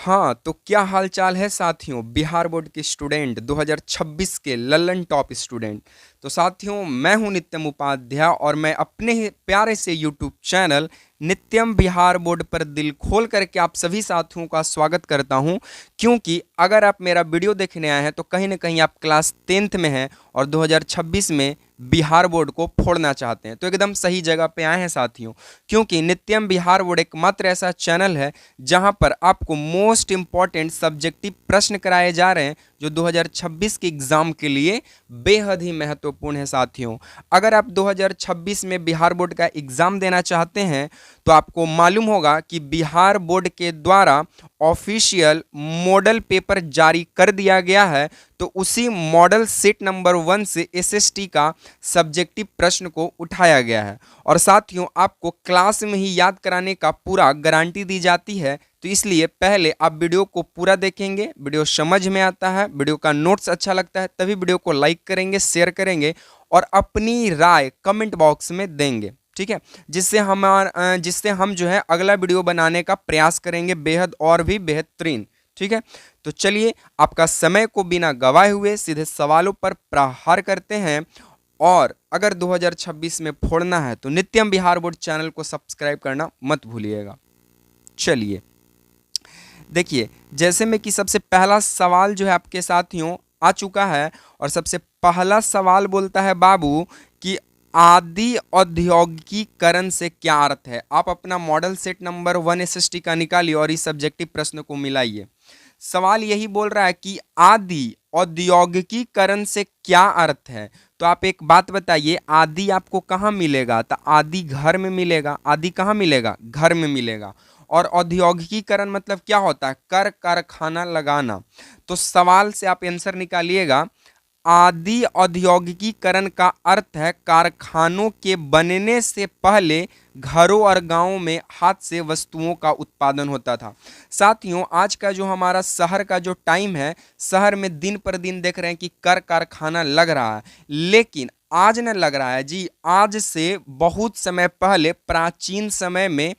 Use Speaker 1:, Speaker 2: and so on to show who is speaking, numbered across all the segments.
Speaker 1: हाँ, तो क्या हाल चाल है साथियों, बिहार बोर्ड के स्टूडेंट 2026 के लल्लन टॉप स्टूडेंट। तो साथियों, मैं हूं नित्यम उपाध्याय और मैं अपने ही प्यारे से यूट्यूब चैनल नित्यम बिहार बोर्ड पर दिल खोल करके आप सभी साथियों का स्वागत करता हूं। क्योंकि अगर आप मेरा वीडियो देखने आए हैं तो कहीं ना कहीं आप क्लास 10th में हैं और 2026 में बिहार बोर्ड को फोड़ना चाहते हैं, तो एकदम सही जगह पे आए हैं साथियों। क्योंकि नित्यम बिहार बोर्ड एकमात्र ऐसा चैनल है जहां पर आपको मोस्ट इंपॉर्टेंट सब्जेक्टिव प्रश्न कराए जा रहे हैं जो 2026 के एग्जाम के लिए बेहद ही महत्वपूर्ण है साथियों। अगर आप 2026 में बिहार बोर्ड का एग्जाम देना चाहते हैं तो आपको मालूम होगा कि बिहार बोर्ड के द्वारा ऑफिशियल मॉडल पेपर जारी कर दिया गया है। तो उसी मॉडल सेट नंबर 1 से एसएसटी का सब्जेक्टिव प्रश्न को उठाया गया है और साथियों आपको क्लास में ही याद कराने का पूरा गारंटी दी जाती है। तो इसलिए पहले आप वीडियो को पूरा देखेंगे, वीडियो समझ में आता है, वीडियो का नोट्स अच्छा लगता है, तभी वीडियो को लाइक करेंगे, शेयर करेंगे और अपनी राय कमेंट बॉक्स में देंगे, ठीक है। जिससे हम जो है अगला वीडियो बनाने का प्रयास करेंगे बेहद और भी बेहतरीन, ठीक है। तो चलिए आपका समय को बिना गवाए हुए सीधे सवालों पर प्रहार करते हैं। और अगर 2026 में फोड़ना है तो नित्यम बिहार बोर्ड चैनल को सब्सक्राइब करना मत भूलिएगा। चलिए देखिए, जैसे में कि सबसे पहला सवाल जो है आपके साथियों आ चुका है और सबसे पहला सवाल बोलता है बाबू कि आदि औद्योगिकीकरण से क्या अर्थ है। आप अपना मॉडल सेट नंबर 1 एसएसटी का निकालिए और इस सब्जेक्टिव प्रश्न को मिलाइए। सवाल यही बोल रहा है कि आदि औद्योगिकीकरण से क्या अर्थ है। तो आप एक बात बताइए, आदि आपको कहाँ मिलेगा? तो आदि घर में मिलेगा। आदि कहाँ मिलेगा? घर में मिलेगा। और औद्योगिकीकरण मतलब क्या होता है? कर कारखाना लगाना। तो सवाल से आप आंसर निकालिएगा। आदि औद्योगिकीकरण का अर्थ है कारखानों के बनने से पहले घरों और गांवों में हाथ से वस्तुओं का उत्पादन होता था। साथियों, आज का जो हमारा शहर का जो टाइम है, शहर में दिन पर दिन देख रहे हैं कि कर कारखाना लग रहा है, लेकिन आज न लग रहा है जी। आज से बहुत समय पहले प्राचीन समय में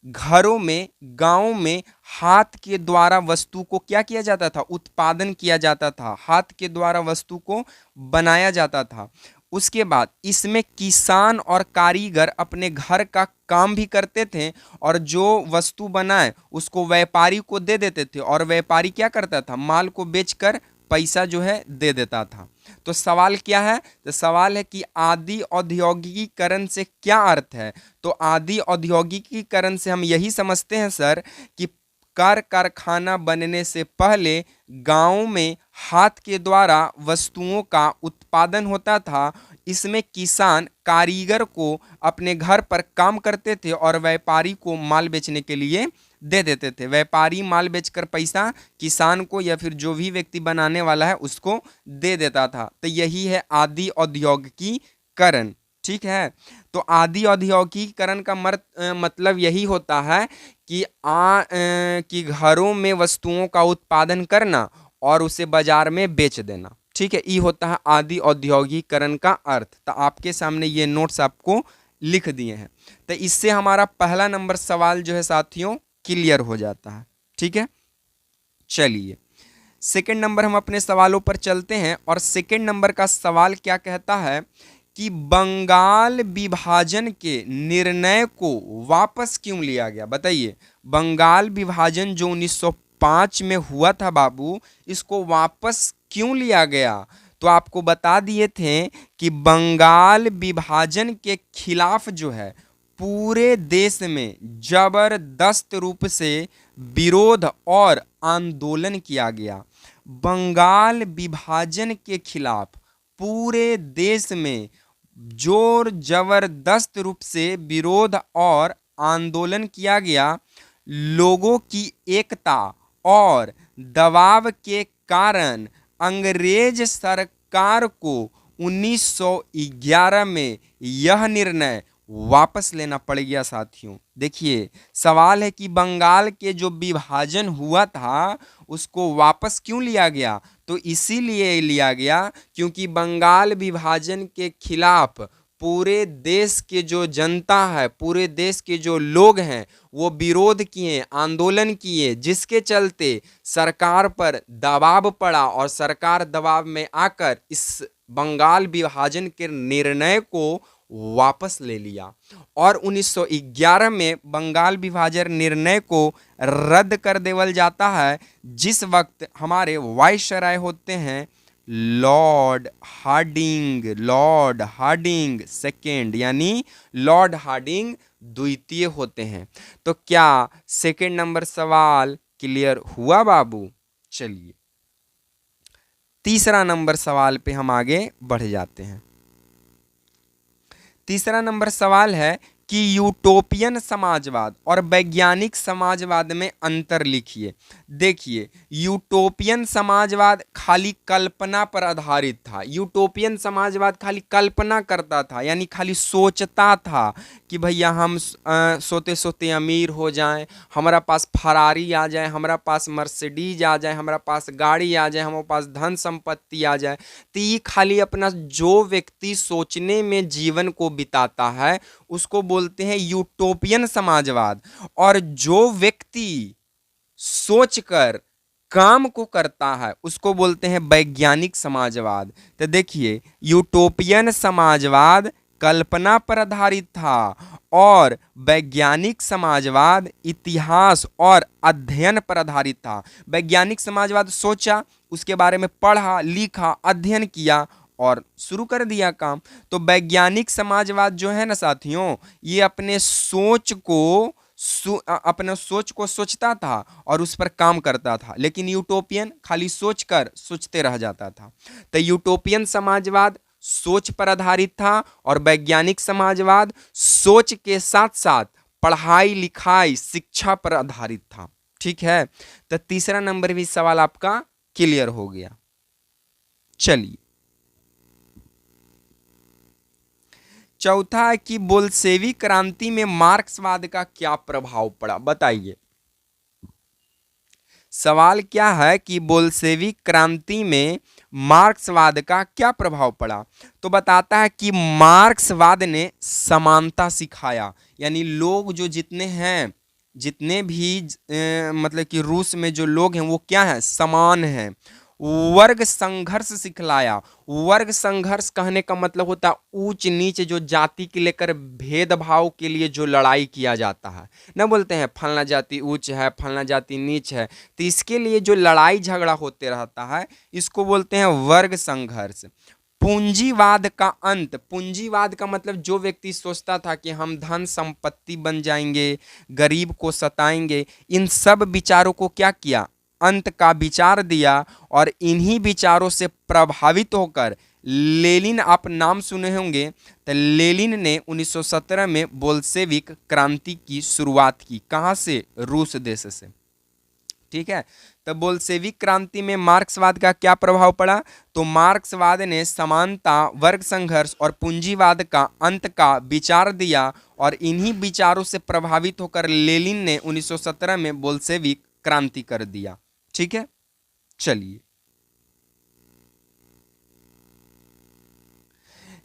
Speaker 1: घरों में, गांवों में हाथ के द्वारा वस्तु को क्या किया जाता था? उत्पादन किया जाता था। हाथ के द्वारा वस्तु को बनाया जाता था। उसके बाद इसमें किसान और कारीगर अपने घर का काम भी करते थे और जो वस्तु बनाए उसको व्यापारी को दे देते थे और व्यापारी क्या करता था? माल को बेचकर पैसा जो है दे देता था। तो सवाल क्या है? तो सवाल है कि आदि औद्योगिकीकरण से क्या अर्थ है। तो आदि औद्योगिकीकरण से हम यही समझते हैं सर कि कार कारखाना बनने से पहले गांव में हाथ के द्वारा वस्तुओं का उत्पादन होता था। इसमें किसान कारीगर को अपने घर पर काम करते थे और व्यापारी को माल बेचने के लिए दे देते थे। व्यापारी माल बेचकर पैसा किसान को या फिर जो भी व्यक्ति बनाने वाला है उसको दे देता था। तो यही है आदि औद्योगिकीकरण, ठीक है। तो आदि औद्योगिकीकरण का मतलब यही होता है कि घरों में वस्तुओं का उत्पादन करना और उसे बाजार में बेच देना, ठीक है। ये होता है आदि औद्योगिकीकरण का अर्थ। तो आपके सामने ये नोट्स आपको लिख दिए हैं। तो इससे हमारा पहला नंबर सवाल जो है साथियों क्लियर हो जाता है, ठीक है। चलिए सेकंड नंबर हम अपने सवालों पर चलते हैं और सेकंड नंबर का सवाल क्या कहता है कि बंगाल विभाजन के निर्णय को वापस क्यों लिया गया। बताइए, बंगाल विभाजन जो 1905 में हुआ था बाबू, इसको वापस क्यों लिया गया। तो आपको बता दिए थे कि बंगाल विभाजन के खिलाफ जो है पूरे देश में जबरदस्त रूप से विरोध और आंदोलन किया गया। बंगाल विभाजन के खिलाफ पूरे देश में जोर जबरदस्त रूप से विरोध और आंदोलन किया गया। लोगों की एकता और दबाव के कारण अंग्रेज सरकार को 1911 में यह निर्णय वापस लेना पड़ गया। साथियों देखिए, सवाल है कि बंगाल के जो विभाजन हुआ था उसको वापस क्यों लिया गया। तो इसीलिए लिया गया क्योंकि बंगाल विभाजन के खिलाफ पूरे देश के जो जनता है, पूरे देश के जो लोग हैं वो विरोध किए, आंदोलन किए, जिसके चलते सरकार पर दबाव पड़ा और सरकार दबाव में आकर इस बंगाल विभाजन के निर्णय को वापस ले लिया और 1911 में बंगाल विभाजन निर्णय को रद्द कर देवल जाता है, जिस वक्त हमारे वायसराय होते हैं लॉर्ड हार्डिंग सेकेंड, यानी लॉर्ड हार्डिंग द्वितीय होते हैं। तो क्या सेकेंड नंबर सवाल क्लियर हुआ बाबू? चलिए तीसरा नंबर सवाल पे हम आगे बढ़ जाते हैं। तीसरा नंबर सवाल है कि यूटोपियन समाजवाद और वैज्ञानिक समाजवाद में अंतर लिखिए। देखिए, यूटोपियन समाजवाद खाली कल्पना पर आधारित था। यूटोपियन समाजवाद खाली कल्पना करता था, यानी खाली सोचता था कि भैया हम सोते सोते अमीर हो जाएं, हमारा पास फरारी आ जाए, हमारा पास मर्सिडीज आ जाए, हमारा पास गाड़ी आ जाए, हमारे पास धन संपत्ति आ जाए। तो ये खाली अपना जो व्यक्ति सोचने में जीवन को बिताता है उसको बोलते हैं यूटोपियन समाजवाद, और जो व्यक्ति सोचकर काम को करता है उसको बोलते हैं वैज्ञानिक समाजवाद। तो देखिए, यूटोपियन समाजवाद कल्पना पर आधारित था और वैज्ञानिक समाजवाद इतिहास और अध्ययन पर आधारित था। वैज्ञानिक समाजवाद सोचा, उसके बारे में पढ़ा, लिखा, अध्ययन किया और शुरू कर दिया काम। तो वैज्ञानिक समाजवाद जो है ना साथियों, ये अपने सोच को सोचता था और उस पर काम करता था, लेकिन यूटोपियन खाली सोचकर सोचते रह जाता था। तो यूटोपियन समाजवाद सोच पर आधारित था और वैज्ञानिक समाजवाद सोच के साथ साथ पढ़ाई लिखाई शिक्षा पर आधारित था। ठीक है, तो तीसरा नंबर भी सवाल आपका क्लियर हो गया। चलिए चौथा है कि बोल्शेवी क्रांति में मार्क्सवाद का क्या प्रभाव पड़ा, बताइए। सवाल क्या है कि बोल्शेवी क्रांति में मार्क्सवाद का क्या प्रभाव पड़ा। तो बताता है कि मार्क्सवाद ने समानता सिखाया, यानी लोग जो जितने भी मतलब कि रूस में जो लोग हैं वो क्या है, समान हैं। वर्ग संघर्ष सिखलाया। वर्ग संघर्ष कहने का मतलब होता है ऊंच नीच, जो जाति के लेकर भेदभाव के लिए जो लड़ाई किया जाता है ना, बोलते हैं फलना जाति ऊंच है, फलना जाति नीच है, तो इसके लिए जो लड़ाई झगड़ा होते रहता है इसको बोलते हैं वर्ग संघर्ष। पूंजीवाद का अंत। पूंजीवाद का मतलब जो व्यक्ति सोचता था कि हम धन संपत्ति बन जाएंगे, गरीब को सताएंगे, इन सब विचारों को क्या किया, अंत का विचार दिया। और इन्हीं विचारों से प्रभावित होकर लेनिन, आप नाम सुने होंगे, तो लेनिन ने 1917 में बोल्शेविक क्रांति की शुरुआत की। कहाँ से, रूस देश से। ठीक है, तो बोल्शेविक क्रांति में मार्क्सवाद का क्या प्रभाव पड़ा, तो मार्क्सवाद ने समानता, वर्ग संघर्ष और पूंजीवाद का अंत का विचार दिया और इन्हीं विचारों से प्रभावित होकर लेनिन ने 1917 में बोल्शेविक क्रांति कर दिया। ठीक है, चलिए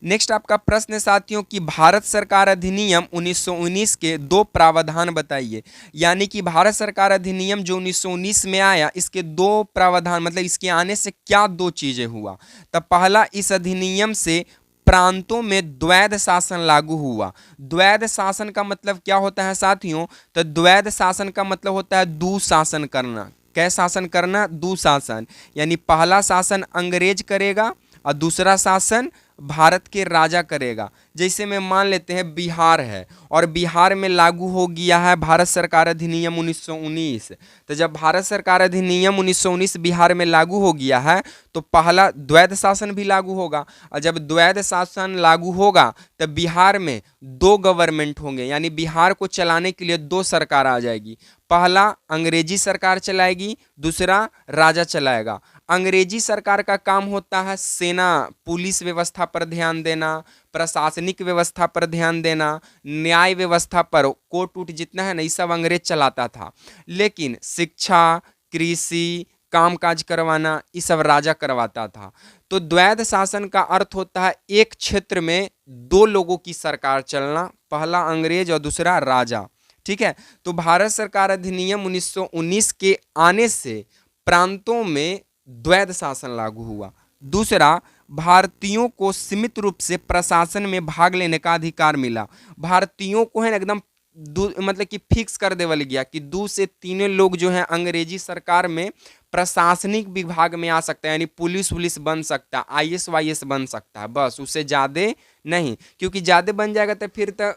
Speaker 1: नेक्स्ट आपका प्रश्न है साथियों कि भारत सरकार अधिनियम 1919 के दो प्रावधान बताइए। यानी कि भारत सरकार अधिनियम जो 1919 में आया, इसके दो प्रावधान, मतलब इसके आने से क्या दो चीजें हुआ। तब पहला, इस अधिनियम से प्रांतों में द्वैध शासन लागू हुआ। द्वैध शासन का मतलब क्या होता है साथियों, तो द्वैध शासन का मतलब होता है दुशासन करना। क्या शासन करना, दुशासन, यानी पहला शासन अंग्रेज करेगा और दूसरा शासन भारत के राजा करेगा। जैसे में मान लेते हैं बिहार है और बिहार में लागू हो गया है भारत सरकार अधिनियम 1919। तो जब भारत सरकार अधिनियम 1919 बिहार में लागू हो गया है तो पहला द्वैध शासन भी लागू होगा, और जब द्वैध शासन लागू होगा तब बिहार में दो गवर्नमेंट होंगे, यानी बिहार को चलाने के लिए दो सरकार आ जाएगी। पहला अंग्रेजी सरकार चलाएगी, दूसरा राजा चलाएगा। अंग्रेजी सरकार का काम होता है सेना, पुलिस व्यवस्था पर ध्यान देना, प्रशासनिक व्यवस्था पर ध्यान देना, न्याय व्यवस्था पर, कोर्ट उट जितना है ना ये सब अंग्रेज चलाता था। लेकिन शिक्षा, कृषि, कामकाज करवाना, ये सब राजा करवाता था। तो द्वैध शासन का अर्थ होता है एक क्षेत्र में दो लोगों की सरकार चलना, पहला अंग्रेज और दूसरा राजा। ठीक है, तो भारत सरकार अधिनियम 1919 के आने से प्रांतों में द्वैध शासन लागू हुआ। दूसरा, भारतीयों को सीमित रूप से प्रशासन में भाग लेने का अधिकार मिला। भारतीयों को है ना एकदम मतलब कि फिक्स कर देवल गया कि 2 से 3 लोग जो हैं अंग्रेजी सरकार में प्रशासनिक विभाग में आ सकते हैं, यानी पुलिस बन सकता है, आईएएस वाईएएस बन सकता है, बस उससे ज़्यादा नहीं, क्योंकि ज़्यादा बन जाएगा तो फिर तो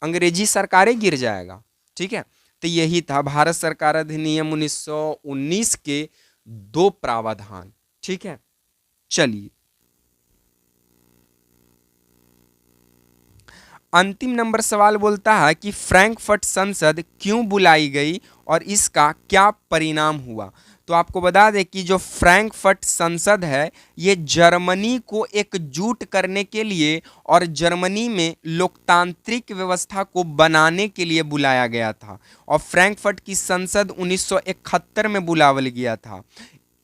Speaker 1: अंग्रेजी सरकारें गिर जाएगा। ठीक है, तो यही था भारत सरकार अधिनियम 1919 के 2 प्रावधान। ठीक है, चलिए अंतिम नंबर सवाल बोलता है कि फ्रैंकफर्ट संसद क्यों बुलाई गई और इसका क्या परिणाम हुआ। तो आपको बता दें कि जो फ्रैंकफर्ट संसद है ये जर्मनी को एकजुट करने के लिए और जर्मनी में लोकतांत्रिक व्यवस्था को बनाने के लिए बुलाया गया था। और फ्रैंकफर्ट की संसद 1971 में बुलावल गया था,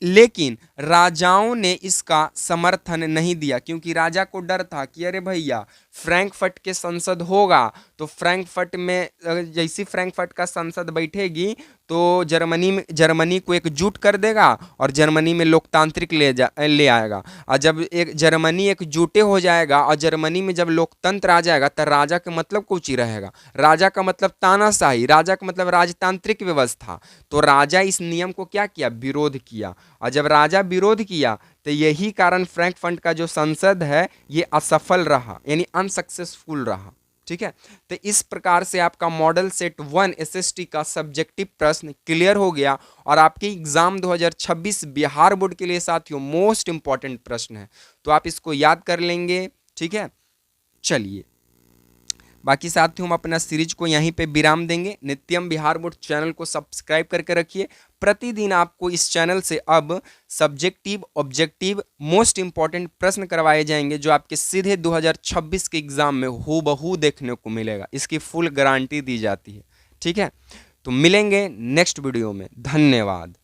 Speaker 1: लेकिन राजाओं ने इसका समर्थन नहीं दिया, क्योंकि राजा को डर था कि अरे भैया फ्रैंकफर्ट के संसद होगा तो फ्रैंकफर्ट में जैसी फ्रैंकफर्ट का संसद बैठेगी तो जर्मनी को एकजुट कर देगा और जर्मनी में लोकतांत्रिक ले आएगा। और जब एक जर्मनी एकजुटे हो जाएगा और जर्मनी में जब लोकतंत्र आ जाएगा तो राजा का मतलब कुछ ही रहेगा, राजा का मतलब तानाशाही, राजा का मतलब राजतांत्रिक व्यवस्था। तो राजा इस नियम को क्या किया, विरोध किया। और जब राजा विरोध किया तो यही कारण फ्रैंकफर्ट का जो संसद है ये असफल रहा, यानी अनसक्सेसफुल रहा। ठीक है, तो इस प्रकार से आपका मॉडल सेट 1 एसएसटी का सब्जेक्टिव प्रश्न क्लियर हो गया और आपके एग्जाम 2026 बिहार बोर्ड के लिए साथियों मोस्ट इंपॉर्टेंट प्रश्न है, तो आप इसको याद कर लेंगे। ठीक है, चलिए बाकी साथियों हम अपना सीरीज को यहीं पे विराम देंगे। नित्यम बिहार बोर्ड चैनल को सब्सक्राइब करके रखिए। प्रतिदिन आपको इस चैनल से अब सब्जेक्टिव ऑब्जेक्टिव मोस्ट इंपॉर्टेंट प्रश्न करवाए जाएंगे जो आपके सीधे 2026 के एग्जाम में हूबहू देखने को मिलेगा, इसकी फुल गारंटी दी जाती है। ठीक है, तो मिलेंगे नेक्स्ट वीडियो में। धन्यवाद।